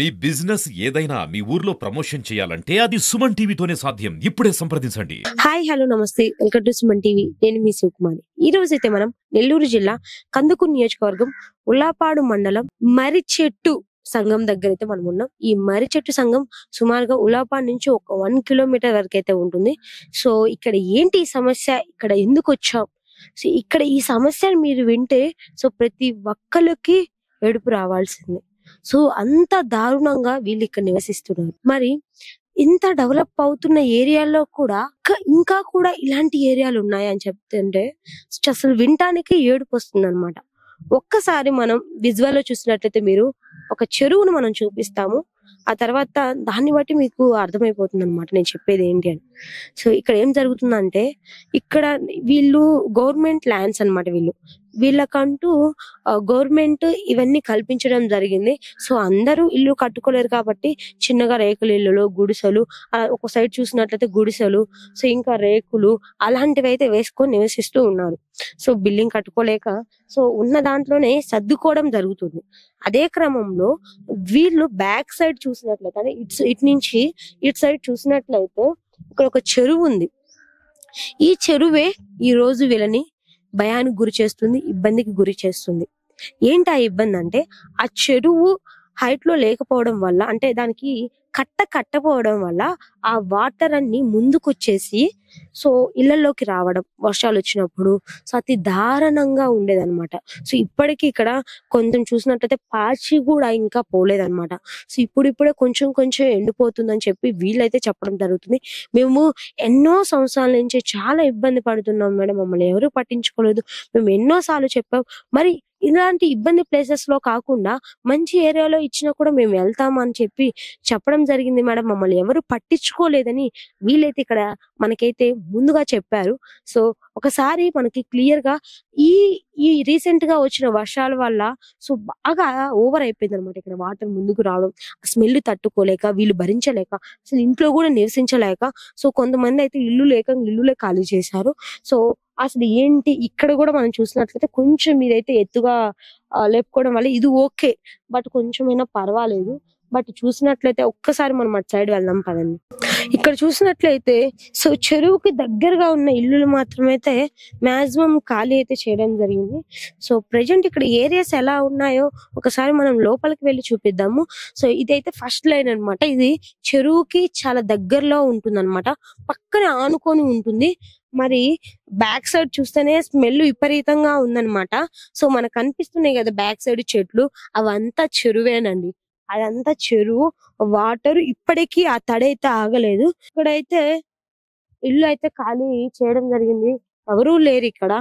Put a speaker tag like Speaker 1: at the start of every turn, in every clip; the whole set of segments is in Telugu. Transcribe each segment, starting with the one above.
Speaker 1: మీ బిజినెస్ ఏదైనా మీ ఊర్లో ప్రమోషన్ చేయాలంటే అది సుమన్ టీవీతోనే సాధ్యం. ఇప్పుడే సంప్రదించండి.
Speaker 2: హాయ్ హలో నమస్తే వెల్కమ్ టు సుమన్ టీవీ. నేను మీ శివకుమారి. ఈ రోజు అయితే మనం నెల్లూరు జిల్లా కందుకూరు నియోజకవర్గం ఉల్లాపాడు మండలం మర్రిచెట్టు సంఘం దగ్గర అయితే మనం ఉన్నాం. ఈ మర్రిచెట్టు సంఘం సుమారుగా ఉల్లాపాడు నుంచి ఒక 1 కిలోమీటర్ వరకు అయితే ఉంటుంది. సో ఇక్కడ ఏంటి ఈ సమస్య, ఇక్కడ ఎందుకు వచ్చాం, సో ఇక్కడ ఈ సమస్యను మీరు వింటే సో ప్రతి ఒక్కరికి ఏడుపు రావాల్సిందే. సో అంత దారుణంగా వీళ్ళు ఇక్కడ నివసిస్తున్నారు. మరి ఇంత డెవలప్ అవుతున్న ఏరియాల్లో కూడా ఇంకా కూడా ఇలాంటి ఏరియాలు ఉన్నాయని చెప్తుంటే అసలు వినటానికి ఏడుపు వస్తుంది అనమాట. ఒక్కసారి మనం విజువల్ లో చూసినట్లయితే మీరు ఒక చెరువును మనం చూపిస్తాము. ఆ తర్వాత దాన్ని బట్టి మీకు అర్థమైపోతుంది అనమాట నేను చెప్పేది ఏంటి అని. సో ఇక్కడ ఏం జరుగుతుందంటే ఇక్కడ వీళ్ళు గవర్నమెంట్ ల్యాండ్స్ అన్నమాట. వీళ్ళకంటూ గవర్నమెంట్ ఇవన్నీ కల్పించడం జరిగింది. సో అందరూ ఇల్లు కట్టుకోలేరు కాబట్టి చిన్నగా రేకుల ఇల్లులు, గుడిసెలు, ఒక సైడ్ చూసినట్లయితే గుడిసెలు, సో ఇంకా రేకులు అలాంటివి అయితే వేసుకొని నివసిస్తూ ఉన్నారు. సో బిల్డింగ్ కట్టుకోలేక సో ఉన్న దాంట్లోనే సర్దుకోవడం జరుగుతుంది. అదే క్రమంలో వీళ్ళు బ్యాక్ సైడ్ చూసినట్లయితే అంటే ఇటు నుంచి ఇటు సైడ్ చూసినట్లయితే ఇక్కడ ఒక చెరువు ఉంది. ఈ చెరువే ఈ రోజు వీళ్ళని భయానికి గురి చేస్తుంది, ఇబ్బందికి గురి చేస్తుంది. ఏంటి ఆ ఇబ్బంది అంటే ఆ చెరువు హైట్ లో లేకపోవడం వల్ల, అంటే దానికి కట్టపోవడం వల్ల ఆ వాటర్ అన్ని ముందుకొచ్చేసి సో ఇళ్లలోకి రావడం వర్షాలు వచ్చినప్పుడు సో అతి దారుణంగా ఉండేదన్నమాట. సో ఇప్పటికీ ఇక్కడ కొంచెం చూసినట్లయితే పాచి కూడా ఇంకా పోలేదన్నమాట. సో ఇప్పుడిప్పుడే కొంచెం కొంచెం ఎండిపోతుందని చెప్పి వీళ్ళైతే చెప్పడం జరుగుతుంది. మేము ఎన్నో సంవత్సరాల నుంచి చాలా ఇబ్బంది పడుతున్నాం మేడం, మమ్మల్ని ఎవరు పట్టించుకోలేదు, మేము ఎన్నో సార్లు చెప్పాం, మరి ఇలాంటి ఇబ్బంది ప్లేసెస్ లో కాకుండా మంచి ఏరియాలో ఇచ్చినా కూడా మేము వెళ్తాము అని చెప్పి చెప్పడం జరిగింది మేడం, మమ్మల్ని ఎవరు పట్టించుకోలేదని వీళ్ళైతే ఇక్కడ మనకైతే ముందుగా చెప్పారు. సో ఒకసారి మనకి క్లియర్ గా ఈ ఈ రీసెంట్ గా వచ్చిన వర్షాల వల్ల సో బాగా ఓవర్ అయిపోయింది అనమాట. ఇక్కడ వాటర్ ముందుకు రావడం, స్మెల్ తట్టుకోలేక వీళ్ళు భరించలేక అసలు ఇంట్లో కూడా నివసించలేక సో కొంతమంది అయితే ఇల్లులే ఖాళీ చేశారు. సో అసలు ఏంటి ఇక్కడ కూడా మనం చూసినట్లయితే కొంచెం ఇదైతే ఎత్తుగా లేపుకోవడం వల్ల ఇది ఓకే, బట్ కొంచెమైనా పర్వాలేదు. బట్ చూసినట్లయితే ఒక్కసారి మనం అటు సైడ్ వెళ్దాం పదండి. ఇక్కడ చూసినట్లయితే సో చెరువుకి దగ్గరగా ఉన్న ఇల్లులు మాత్రమైతే మాక్సిమం ఖాళీ అయితే చేయడం జరిగింది. సో ప్రెజెంట్ ఇక్కడ ఏరియాస్ ఎలా ఉన్నాయో ఒకసారి మనం లోపలికి వెళ్ళి చూపిద్దాము. సో ఇదైతే ఫస్ట్ లైన్ అన్నమాట. ఇది చెరువుకి చాలా దగ్గరలో ఉంటుంది అనమాట, పక్కనే ఆనుకొని ఉంటుంది. మరి బ్యాక్ సైడ్ చూస్తేనే స్మెల్ విపరీతంగా ఉందన్నమాట. సో మనకు కనిపిస్తున్నాయి కదా బ్యాక్ సైడ్ చెట్లు, అవంతా చెరువేనండి. అదంతా చెరువు వాటర్ ఇప్పటికీ ఆ తడైతే ఆగలేదు. ఇక్కడైతే ఇల్లు అయితే ఖాళీ చేయడం జరిగింది, ఎవరూ లేరు ఇక్కడ.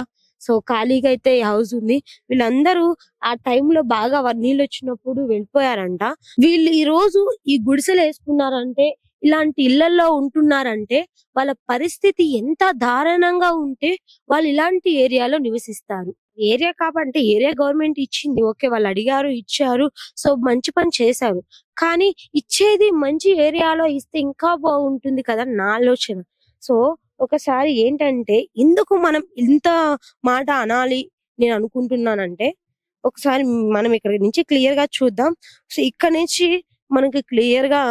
Speaker 2: సో ఖాళీగా అయితే హౌస్ ఉంది. వీళ్ళందరూ ఆ టైంలో బాగా నీళ్ళు వచ్చినప్పుడు వెళ్ళిపోయారంట. వీళ్ళు ఈ రోజు ఈ గుడిసెలు వేసుకున్నారంటే, ఇలాంటి ఇళ్లలో ఉంటున్నారంటే వాళ్ళ పరిస్థితి ఎంత దారుణంగా ఉంటే వాళ్ళు ఇలాంటి ఏరియాలో నివసిస్తారు. ఏరియా కాబట్టి ఏరియా గవర్నమెంట్ ఇచ్చింది, ఓకే, వాళ్ళు అడిగారు ఇచ్చారు, సో మంచి పని చేశారు. కానీ ఇచ్చేది మంచి ఏరియాలో ఇస్తే ఇంకా బాగుంటుంది కదా నా ఆలోచన. సో ఒకసారి ఏంటంటే ఎందుకు మనం ఇంత మాట అనాలి నేను అనుకుంటున్నానంటే, ఒకసారి మనం ఇక్కడ నుంచి క్లియర్ గా చూద్దాం. సో ఇక్కడ నుంచి మనకి క్లియర్ గా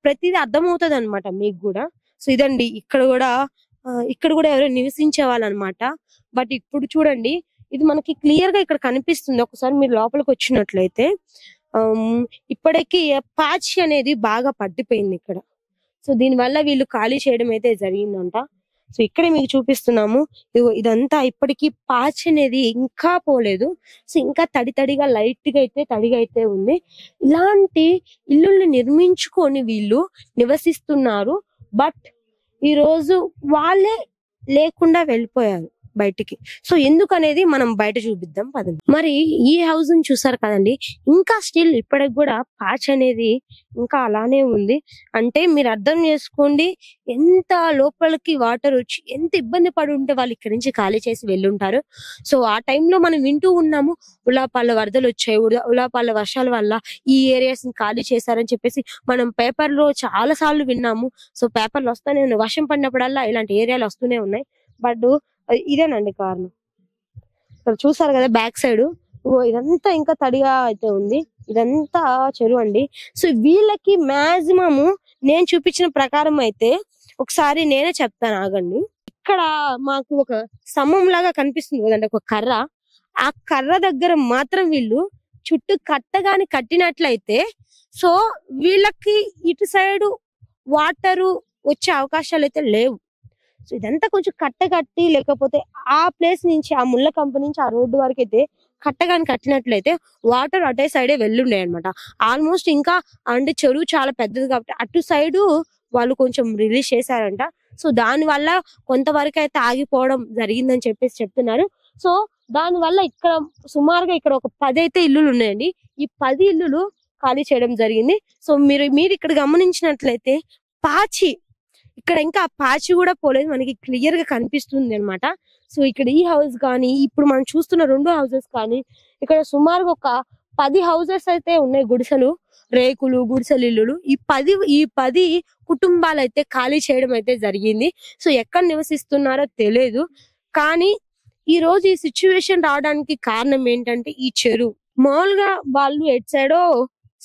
Speaker 2: ప్రతిదీ అర్థమవుతుంది అనమాట మీకు కూడా. సో ఇదండి ఇక్కడ కూడా ఎవరో నివసించే వాళ్ళు అనమాట. బట్ ఇప్పుడు చూడండి ఇది మనకి క్లియర్ గా ఇక్కడ కనిపిస్తుంది. ఒకసారి మీరు లోపలికి వచ్చినట్లయితే ఇప్పటికీ పాచి అనేది బాగా పట్టిపోయింది ఇక్కడ. సో దీనివల్ల వీళ్ళు ఖాళీ చేయడం అయితే జరిగిందంట. సో ఇక్కడే మీకు చూపిస్తున్నాము. ఇదంతా ఇప్పటికీ పాచి అనేది ఇంకా పోలేదు. సో ఇంకా తడిగా తడిగా అయితే ఉంది. ఇలాంటి ఇల్లుల్ని నిర్మించుకొని వీళ్ళు నివసిస్తున్నారు. బట్ ఈ రోజు వాళ్ళే లేకుండా వెళ్ళిపోయారు బయటికి. సో ఎందుకనేది మనం బయట చూపిద్దాం పదండి. మరి ఈ హౌస్ ని చూసారు కదండి, ఇంకా స్టిల్ ఇప్పటికి కూడా పాచ్ అనేది ఇంకా అలానే ఉంది. అంటే మీరు అర్థం చేసుకోండి ఎంత లోపలికి వాటర్ వచ్చి ఎంత ఇబ్బంది పడి ఉంటే వాళ్ళు ఇక్కడి నుంచి ఖాళీ చేసి వెళ్ళుంటారు. సో ఆ టైంలో మనం వింటూ ఉన్నాము ఉలాపాల వరదలు వచ్చాయి, ఉలాపాల వర్షాల వల్ల ఈ ఏరియాస్ ని ఖాళీ చేశారని చెప్పేసి మనం పేపర్ లో చాలా సార్లు విన్నాము. సో పేపర్లు వస్తూనే ఉన్నాయి, వర్షం పడినప్పుడల్లా ఇలాంటి ఏరియాలు వస్తూనే ఉన్నాయి. బట్ ఇదేనండి కారణం. ఇక్కడ చూసారు కదా బ్యాక్ సైడ్ ఇదంతా ఇంకా తడిగా అయితే ఉంది. ఇదంతా చెరువు అండి. సో వీళ్ళకి మాక్సిమం నేను చూపించిన ప్రకారం అయితే ఒకసారి నేనే చెప్తాను ఆగండి. ఇక్కడ మాకు ఒక స్తంభం లాగా కనిపిస్తుంది కదండి, ఒక కర్ర. ఆ కర్ర దగ్గర మాత్రం వీళ్ళు చుట్టూ కట్టగాని కట్టినట్లయితే సో వీళ్ళకి ఇటు సైడ్ వాటరు వచ్చే అవకాశాలు అయితే లేవు. సో ఇదంతా కొంచెం కట్టగట్టి లేకపోతే ఆ ప్లేస్ నుంచి ఆ ముళ్ళ కంప నుంచి ఆ రోడ్డు వరకు అయితే కట్టగాని కట్టినట్లయితే వాటర్ అటే సైడే వెళ్ళుండే అనమాట. ఆల్మోస్ట్ ఇంకా అంటే చెరువు చాలా పెద్దది కాబట్టి అటు సైడు వాళ్ళు కొంచెం రిలీజ్ చేశారంట. సో దాని వల్ల కొంతవరకు అయితే ఆగిపోవడం జరిగిందని చెప్పేసి చెప్తున్నారు. సో దాని వల్ల ఇక్కడ సుమారుగా ఇక్కడ ఒక 10 అయితే ఇల్లులు ఉన్నాయండి. ఈ 10 ఇల్లులు ఖాళీ చేయడం జరిగింది. సో మీరు ఇక్కడ గమనించినట్లయితే పాచి ఇక్కడ ఇంకా ఆ పాచి కూడా పోలేదు, మనకి క్లియర్ గా కనిపిస్తుంది అనమాట. సో ఇక్కడ ఈ హౌస్ కానీ ఇప్పుడు మనం చూస్తున్న 2 హౌసెస్ కానీ ఇక్కడ సుమారుగా ఒక 10 హౌసెస్ అయితే ఉన్నాయి, గుడిసెలు, రేకులు, గుడిసెలు ఇల్లులు. ఈ 10 కుటుంబాలు అయితే ఖాళీ చేయడం అయితే జరిగింది. సో ఎక్కడ నివసిస్తున్నారో తెలియదు. కానీ ఈ రోజు ఈ సిచ్యువేషన్ రావడానికి కారణం ఏంటంటే ఈ చెరువు. మామూలుగా వాళ్ళు ఎటు సైడో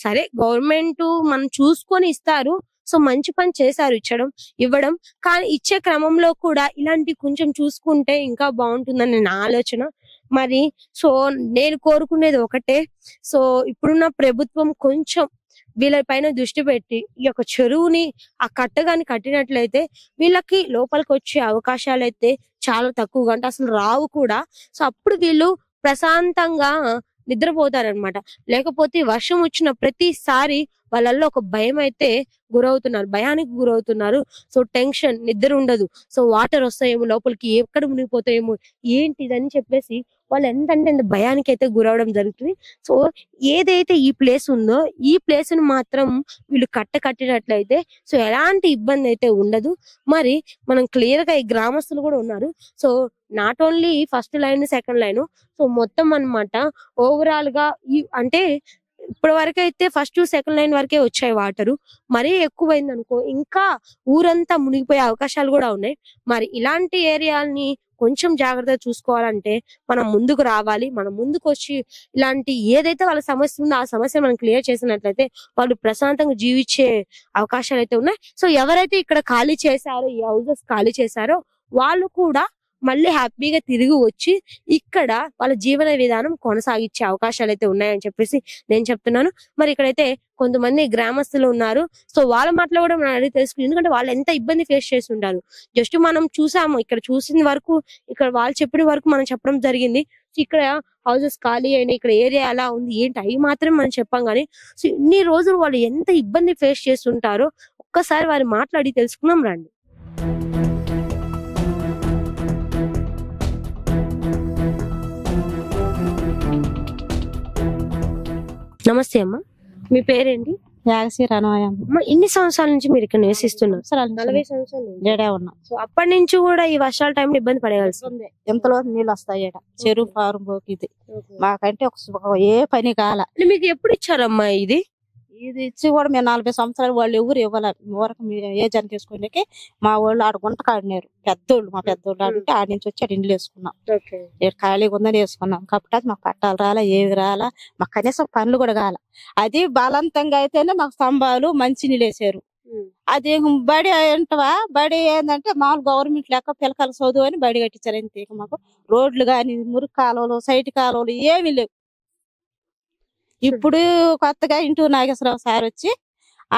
Speaker 2: సరే గవర్నమెంట్ మనం చూసుకొని ఇస్తారు. సో మంచి పని చేశారు ఇవ్వడం. కానీ ఇచ్చే క్రమంలో కూడా ఇలాంటి కొంచెం చూసుకుంటే ఇంకా బాగుంటుందని నా ఆలోచన. మరి సో నేను కోరుకునేది ఒకటే, సో ఇప్పుడున్న ప్రభుత్వం కొంచెం వీళ్ళపైన దృష్టి పెట్టి ఈ యొక్క చెరువుని ఆ కట్టగాని కట్టినట్లయితే వీళ్ళకి లోపలికి వచ్చే అవకాశాలు అయితే చాలా తక్కువగా అంటే అసలు రావు కూడా. సో అప్పుడు వీళ్ళు ప్రశాంతంగా నిద్రపోతారనమాట. లేకపోతే వర్షం వచ్చిన ప్రతిసారి వాళ్ళల్లో ఒక భయం అయితే భయానికి గురవుతున్నారు. సో టెన్షన్, నిద్ర ఉండదు. సో వాటర్ వస్తాయేమో లోపలికి, ఎక్కడ మునిగిపోతాయేమో ఏంటిదని చెప్పేసి వాళ్ళు ఎంత భయానికి అయితే గురవడం జరుగుతుంది. సో ఏదైతే ఈ ప్లేస్ ఉందో ఈ ప్లేస్ ను మాత్రం వీళ్ళు కట్టినట్లయితే సో ఎలాంటి ఇబ్బంది అయితే ఉండదు. మరి మనం క్లియర్ గా ఈ గ్రామస్తులు కూడా ఉన్నారు. So not only first line second line, so మొత్తం అన్నమాట ఓవరాల్ గా అంటే ఇప్పటి వరకు అయితే ఫస్ట్ సెకండ్ లైన్ వరకే వచ్చాయి వాటరు. మరీ ఎక్కువైంది అనుకో ఇంకా ఊరంతా మునిగిపోయే అవకాశాలు కూడా ఉన్నాయి. మరి ఇలాంటి ఏరియాలని కొంచెం జాగ్రత్తగా చూసుకోవాలంటే మనం ముందుకు రావాలి. మనం ముందుకు వచ్చి ఇలాంటి ఏదైతే వాళ్ళ సమస్య ఉందో ఆ సమస్య మనం క్లియర్ చేసినట్లయితే వాళ్ళు ప్రశాంతంగా జీవించే అవకాశాలు అయితే ఉన్నాయి. సో ఎవరైతే ఇక్కడ ఖాళీ చేశారో, ఈ హౌసెస్ ఖాళీ చేశారో వాళ్ళు కూడా మళ్ళీ హ్యాపీగా తిరిగి వచ్చి ఇక్కడ వాళ్ళ జీవన విధానం కొనసాగించే అవకాశాలు అయితే ఉన్నాయని చెప్పేసి నేను చెప్తున్నాను. మరి ఇక్కడైతే కొంతమంది గ్రామస్తులు ఉన్నారు. సో వాళ్ళ మాటలు కూడా మనం అడిగి తెలుసుకుని, ఎందుకంటే వాళ్ళు ఎంత ఇబ్బంది ఫేస్ చేస్తుంటారు. జస్ట్ మనం చూసాము, ఇక్కడ చూసిన వరకు, ఇక్కడ వాళ్ళు చెప్పిన వరకు మనం చెప్పడం జరిగింది. ఇక్కడ హౌసెస్ ఖాళీ అయినాయి, ఇక్కడ ఏరియా ఎలా ఉంది ఏంటి అవి మాత్రం మనం చెప్పాం. కానీ సో ఇన్ని రోజులు వాళ్ళు ఎంత ఇబ్బంది ఫేస్ చేస్తుంటారో ఒక్కసారి వారి మాట్లాడి తెలుసుకున్నాం రండి. నమస్తే అమ్మా, మీ పేరేంటి? అమ్మా, ఎన్ని సంవత్సరాల నుంచి మీరు ఇక్కడ నివసిస్తున్నారు? 40 సంవత్సరాలు
Speaker 3: ఉన్నా.
Speaker 2: సో అప్పటి నుంచి కూడా ఈ వర్షాల టైంలో ఇబ్బంది పడేయాల్సి ఉంది.
Speaker 3: ఎంతలో నీళ్ళు వస్తాయి చెరువు ఫారం పోకిది మాకంటే ఏ పని కాల.
Speaker 2: మీకు ఎప్పుడు ఇచ్చారమ్మా ఇది?
Speaker 3: ఇది ఇచ్చి కూడా మేము 40 సంవత్సరాలు వాళ్ళు ఎవరు ఇవ్వాలి. ఊరకు ఏ జన తీసుకునేకి మా వాళ్ళు ఆడ గుంట కాడినారు పెద్దోళ్ళు. మా పెద్దోళ్ళు ఆడుంటే ఆడి నుంచి వచ్చి ఆడ ఇండ్లు వేసుకున్నాం. ఖాళీగా ఉందని వేసుకున్నాం. కాబట్టి మాకు పట్టాలు రాలా, ఏవి రాలా, మాకు కనీసం పనులు కూడా కాల. అది బలవంతంగా అయితేనే మాకు స్తంభాలు మంచి నీళ్ళు వేసారు. అది బడి ఏంటవా, బడి ఏంటంటే మామూలు గవర్నమెంట్ లెక్క పిల్లకాయలు చదువు అని బడి కట్టించారు. అంతే మాకు రోడ్లు గాని, మురుగు కాలువలు, సైట్ కాలువలు ఏమీ లేవు. ఇప్పుడు కొత్తగా ఇంటూ నాగేశ్వరరావు సార్ వచ్చి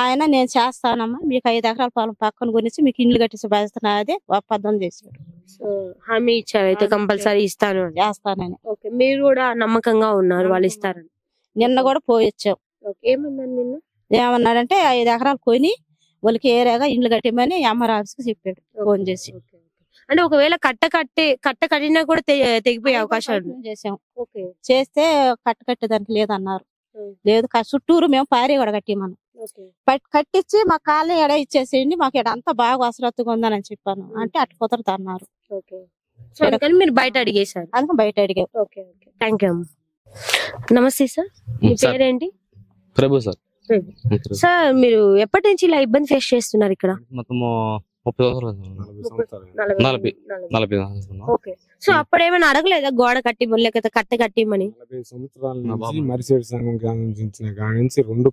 Speaker 3: ఆయన నేను చేస్తానమ్మా, మీకు 5 ఎకరాల పొలం పక్కన గురించి మీకు ఇండ్లు కట్టించి బాధిస్తున్నా అదే ఒప్పందం చేశాడు.
Speaker 2: హామీ ఇచ్చారు అయితే కంపల్సరీ ఇస్తాను
Speaker 3: చేస్తానని.
Speaker 2: మీరు కూడా నమ్మకంగా ఉన్నారు వాళ్ళు ఇస్తారని?
Speaker 3: నిన్న కూడా పోయొచ్చాం.
Speaker 2: ఏమన్నాను నిన్న?
Speaker 3: ఏమన్నాడంటే 5 ఎకరాలు కొని వాళ్ళకి ఏరియాగా ఇండ్లు కట్టమని ఎంఆర్ ఆఫీస్ కి చెప్పాడు ఫోన్ చేసి.
Speaker 2: అంటే ఒకవేళ కట్టినా కూడా తెగిపోయే అవకాశాలు
Speaker 3: చేసాం. చేస్తే కట్టేదానికి లేదన్నారు. లేదు చుట్టూరు మేము పారి కూడా కట్టిమను కట్టించి మా కాలనీ ఎడ ఇచ్చేసేయండి, మాకు ఎడ అంతా బాగా అసరత్తుగా ఉందని చెప్పాను. అంటే అటు కుదరదు అన్నారు.
Speaker 2: మీరు బయట అడిగేశారు?
Speaker 3: అందుకే బయట అడిగాం.
Speaker 2: Thank you. నమస్తే సార్, మీ పేరేంటి?
Speaker 4: ప్రభు సార్.
Speaker 2: సార్ మీరు ఎప్పటి నుంచి ఇలా ఇబ్బంది ఫేస్ చేస్తున్నారు ఇక్కడ?
Speaker 4: మొత్తము 30 సంవత్సరాలు 40
Speaker 2: ఓకే. సో అప్పుడు ఏమైనా అడగలేదా గోడ కట్టి లేకపోతే కట్టె కట్టిమని?
Speaker 5: 40 సంవత్సరాల నుంచి మరిచెట్టు సంఘం గ్రామించిన కాడి నుంచి 2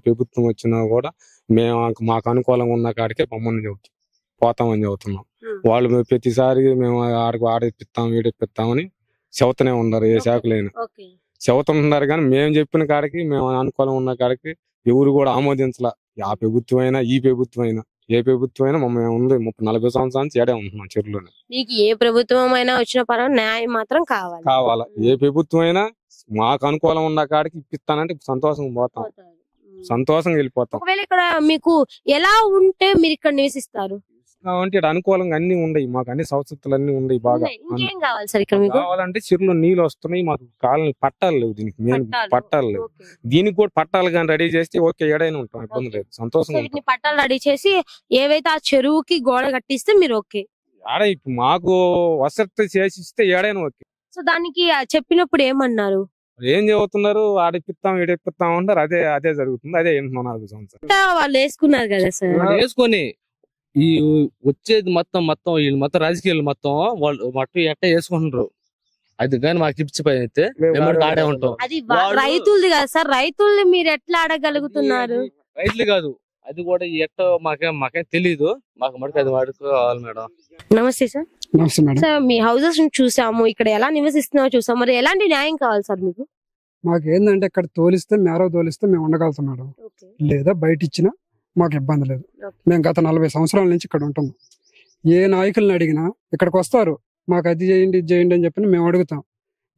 Speaker 5: ప్రభుత్వం వచ్చినా కూడా మేము మాకు అనుకూలంగా ఉన్న కాడికే పొమ్మని పోతామని చెబుతున్నాం. వాళ్ళు ప్రతిసారి మేము ఆడిపిస్తాం వీడిపిస్తామని చెబుతూనే ఉన్నారు. ఏ శాఖలైనా చెబుతున్నారు కానీ మేము చెప్పిన కాడికి మేము అనుకూలంగా ఉన్న కాడికి ఎవరు కూడా ఆమోదించలా. ఆ ప్రభుత్వం అయినా ఈ ప్రభుత్వం అయినా ఏ ప్రభుత్వం అయినా మమ్మల్ని ఉంది 30-40 సంవత్సరాల నుంచి ఏడే ఉంటున్నాం చెరువులోనే.
Speaker 2: మీకు ఏ ప్రభుత్వం అయినా వచ్చిన పర్వాలేదు, న్యాయం మాత్రం కావాలా.
Speaker 5: ఏ ప్రభుత్వం అయినా మాకు అనుకూలం ఉన్న కాడికి ఇప్పిస్తానంటే సంతోషంగా పోతాం, సంతోషంగా వెళ్ళిపోతాం.
Speaker 2: ఒకవేళ ఇక్కడ మీకు ఎలా ఉంటే మీరు ఇక్కడ నివసిస్తారు
Speaker 5: అంటే ఇక్కడ అనుకూలంగా అన్ని ఉన్నాయి, మాకు అన్ని సౌకర్యాలు అన్ని ఉన్నాయి బాగా.
Speaker 2: ఇంకేం కావాలి సార్ ఇక్కడ మీకు?
Speaker 5: కావాలంటే చెరువులో నీళ్ళు వస్తున్నాయి, మాకు కాలని పట్టాలు లేవు, దీనికి మెయిన్ పట్టాలు లేవు. దీనికి కూడా పట్టాలు కానీ రెడీ చేస్తే ఓకే ఏడైనా ఉంటాం, ఇబ్బంది లేదు, సంతోషంగా.
Speaker 2: పట్టాలు రెడీ చేసి ఏవైతే ఆ చెరువుకి గోడ కట్టిస్తే మీరు ఓకే.
Speaker 5: ఆడ ఇప్పుడు మాకు వసతి చేసిస్తే ఏడైనా ఓకే.
Speaker 2: సో దానికి చెప్పినప్పుడు ఏమన్నారు?
Speaker 5: ఏం చదువుతున్నారు, ఆడిపిస్తాం ఈడిపిస్తాం అంటారు. అదే జరుగుతుంది, అదే వింటున్నాం 4 సంవత్సరాలు.
Speaker 2: వాళ్ళు వేసుకున్నారు కదా సార్,
Speaker 4: వేసుకొని ఈ వచ్చేది మొత్తం వీళ్ళు మొత్తం రాజకీయాలు మొత్తం వాళ్ళు మట్టు ఎట్ట వేసుకుంటారు. అది కానీ మాకు ఇచ్చిపోయితే ఆడే ఉంటాం.
Speaker 2: అది రైతులది కదా సార్, రైతుల్ని మీరు ఎట్లా ఆడగలుగుతున్నారు?
Speaker 4: రైతులు కాదు, అది కూడా ఎట్టో మాకేం తెలీదు, మాకు మటుకు అది వాడుకోవాలి మేడం.
Speaker 2: నమస్తే సార్.
Speaker 6: నమస్తే మేడం.
Speaker 2: సార్ మీ హౌసెస్ చూసాము, ఇక్కడ ఎలా నివసిస్తున్నామో చూసాము, మరి ఎలాంటి న్యాయం కావాలి సార్ మీకు?
Speaker 6: మాకు ఏంటంటే ఇక్కడ మేర తోలిస్తే మేము ఉండగలుగుతాం మేడం, లేదా బయట ఇచ్చినా మాకు ఇబ్బంది లేదు. మేము గత 40 సంవత్సరాల నుంచి ఇక్కడ ఉంటున్నాం. ఏ నాయకులను అడిగినా ఇక్కడికి వస్తారు, మాకు అది చేయండి ఇది చేయండి అని చెప్పి మేము అడుగుతాం.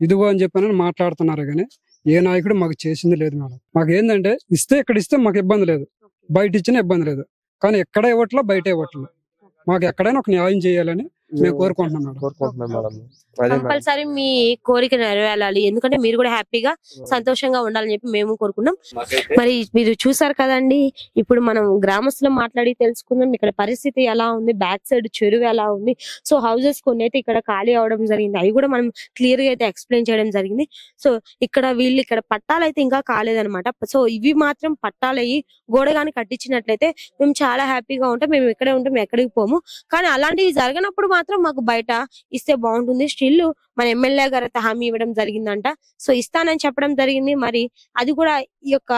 Speaker 6: ఇదిగో అని చెప్పని మాట్లాడుతున్నారు కానీ ఏ నాయకుడు మాకు చేసింది లేదు మేడం. మాకు ఏంటంటే ఇక్కడ ఇస్తే మాకు ఇబ్బంది లేదు, బయట ఇచ్చినా ఇబ్బంది లేదు. కానీ ఎక్కడ ఇవ్వట్లా, బయట ఇవ్వట్లేదు. మాకు ఎక్కడైనా ఒక న్యాయం చేయాలని మేము కోరుకుంటున్నాం మేడం.
Speaker 2: కంపల్సరీ మీ కోరిక నెరవేరాలి, ఎందుకంటే మీరు కూడా హ్యాపీగా సంతోషంగా ఉండాలని చెప్పి మేము కోరుకున్నాం. మరి మీరు చూసారు కదండి, ఇప్పుడు మనం గ్రామస్తులు మాట్లాడి తెలుసుకుందాం ఇక్కడ పరిస్థితి ఎలా ఉంది, బ్యాక్ సైడ్ చెరువు ఎలా ఉంది. సో హౌసెస్ కొన్ని అయితే ఇక్కడ ఖాళీ అవడం జరిగింది, అవి కూడా మనం క్లియర్ గా అయితే ఎక్స్ప్లెయిన్ చేయడం జరిగింది. సో ఇక్కడ పట్టాలు అయితే ఇంకా కాలేదన్నమాట. సో ఇవి మాత్రం పట్టాలయ్యి గోడగాని కట్టించినట్లయితే మేము చాలా హ్యాపీగా ఉంటాం, మేము ఇక్కడే ఉంటాం, ఎక్కడికి పోము. కానీ అలాంటివి జరగనప్పుడు మాత్రం మాకు బయట ఇస్తే బాగుంటుంది. స్టిల్ మన ఎమ్మెల్యే గారు అయితే హామీ ఇవ్వడం జరిగిందంట, సో ఇస్తానని చెప్పడం జరిగింది. మరి అది కూడా ఈ యొక్క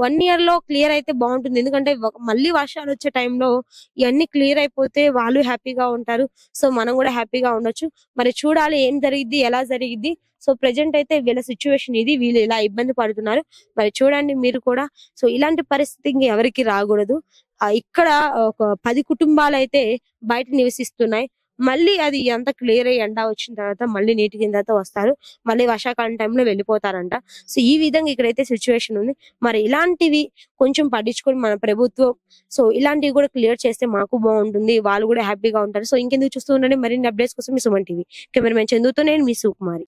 Speaker 2: 1 year లో క్లియర్ అయితే బాగుంటుంది, ఎందుకంటే మళ్ళీ వర్షాలు వచ్చే టైంలో ఇవన్నీ క్లియర్ అయిపోతే వాళ్ళు హ్యాపీగా ఉంటారు, సో మనం కూడా హ్యాపీగా ఉండొచ్చు. మరి చూడాలి ఏం జరిగిద్ది, ఎలా జరిగిద్ది. సో ప్రెజెంట్ అయితే వీళ్ళ సిచ్యువేషన్ ఇది, వీళ్ళు ఇలా ఇబ్బంది పడుతున్నారు. మరి చూడండి మీరు కూడా. సో ఇలాంటి పరిస్థితి ఎవరికి రాకూడదు. ఇక్కడ ఒక 10 కుటుంబాలు అయితే బయట నివసిస్తున్నాయి. మళ్ళీ అది అంతా క్లియర్ అయ్యి ఎండ వచ్చిన తర్వాత మళ్ళీ నీటి కింద వస్తారు, మళ్ళీ వర్షాకాలం టైంలో వెళ్ళిపోతారంట. సో ఈ విధంగా ఇక్కడైతే సిచ్యువేషన్ ఉంది. మరి ఇలాంటివి కొంచెం పట్టించుకొని మన ప్రభుత్వం సో ఇలాంటివి కూడా క్లియర్ చేస్తే మాకు బాగుంటుంది, వాళ్ళు కూడా హ్యాపీగా ఉంటారు. సో ఇంకెందుకు చూస్తూ ఉండండి మరిన్ని అప్డేట్స్ కోసం మీ సుమన్ టీవీ. కెమెరామెన్ చందుతో నేను మీ సుకుమారి.